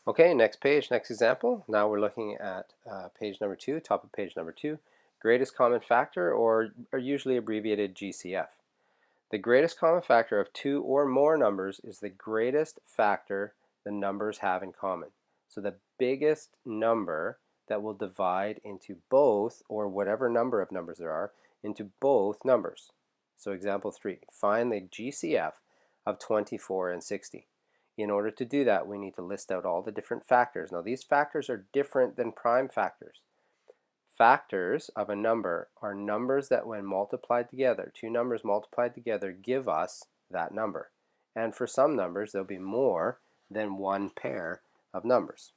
Okay, next page, next example. Now we're looking at page number 2, top of page number 2, greatest common factor, or usually abbreviated GCF. The greatest common factor of two or more numbers is the greatest factor the numbers have in common. So the biggest number that will divide into both, or whatever number of numbers there are, into both numbers. So example 3, find the GCF of 24 and 60. In order to do that, we need to list out all the different factors. Now these factors are different than prime factors. Factors of a number are numbers that when multiplied together, two numbers multiplied together, give us that number. And for some numbers, there'll be more than one pair of numbers.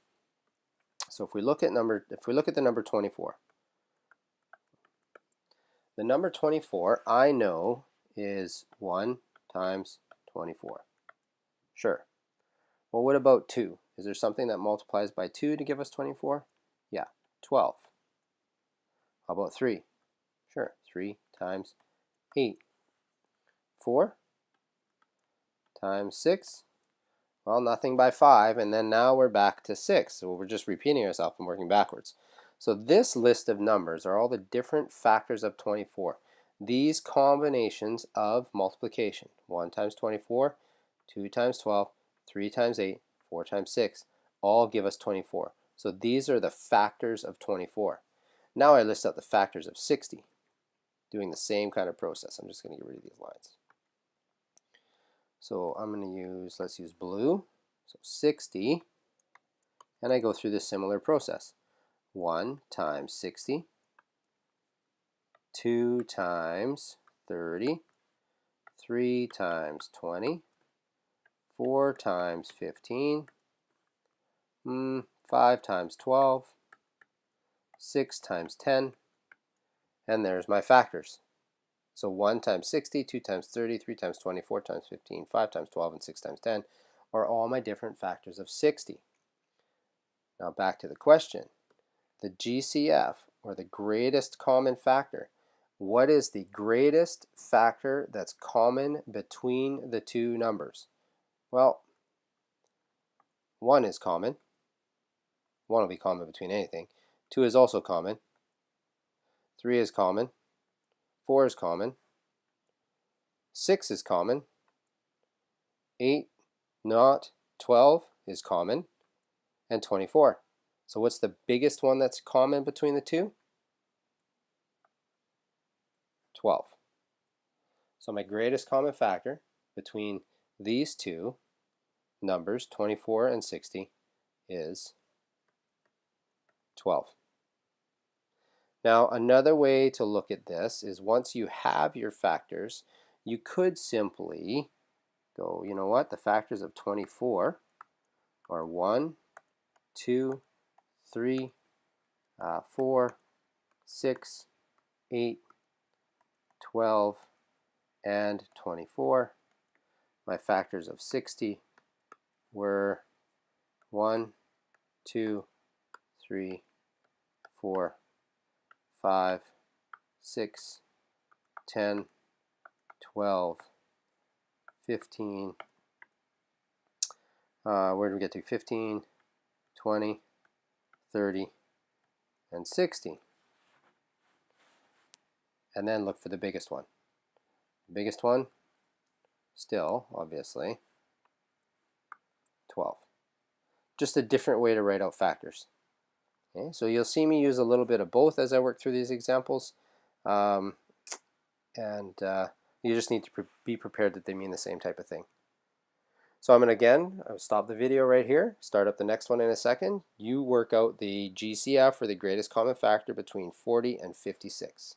So if we look at the number 24, the number 24 I know is 1 times 24. Sure. Well, what about 2? Is there something that multiplies by 2 to give us 24? Yeah, 12. How about 3? Sure, 3 times 8. 4 times 6? Well, nothing by 5, and then now we're back to 6. So we're just repeating ourselves and working backwards. So this list of numbers are all the different factors of 24. These combinations of multiplication, 1 times 24, 2 times 12, 3 times 8, 4 times 6, all give us 24. So these are the factors of 24. Now I list out the factors of 60, doing the same kind of process. I'm just going to get rid of these lines. So I'm going to use, let's use blue, so 60, and I go through this similar process. 1 times 60, 2 times 30, 3 times 20, 4 times 15, 5 times 12, 6 times 10, and there's my factors. So 1 times 60, 2 times 30, 3 times 20, 4 times 15, 5 times 12, and 6 times 10 are all my different factors of 60. Now back to the question. The GCF, or the greatest common factor. What is the greatest factor that's common between the two numbers? Well, 1 is common. 1 will be common between anything. 2 is also common. 3 is common. 4 is common. 6 is common. 8, not 12 is common. And 24. So what's the biggest one that's common between the two? 12. So my greatest common factor between these two numbers, 24 and 60, is 12. Now another way to look at this is once you have your factors, you could simply go, you know what, the factors of 24 are 1, 2, 3, 4, 6, 8, 12, and 24. My factors of 60 were 1, 2, 3, 4, 5, 6, 10, 12, 15, where did we get to? 15, 20, 30, and 60. And then look for the biggest one. The biggest one, still, obviously, 12. Just a different way to write out factors. Okay, so you'll see me use a little bit of both as I work through these examples. You just need to be prepared that they mean the same type of thing. So I'm going to I'll stop the video right here, start up the next one in a second. You work out the GCF, or the greatest common factor, between 40 and 56.